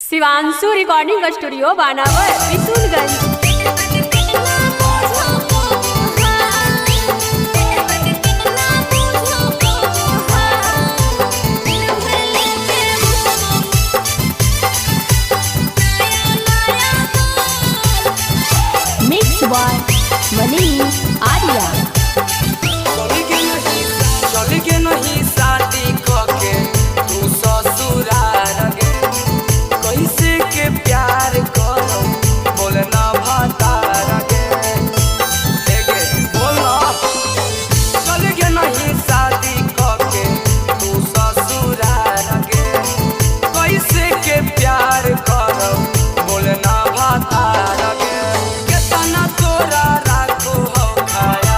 Shivanshu recording studio Banawar Vishunganj. Mix by Manish Arya. चल के नहीं शादी कके तू ससुराल गे, कैसे के प्यार करो बोलना भतार गे, बोलना। चल के नहीं शादी कके तू ससुराल गे, कैसे के प्यार करो बोलना भतार गे। केतना तोरा राखो हो खाया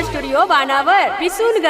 स्टूडियो बानावर विशुनगंज।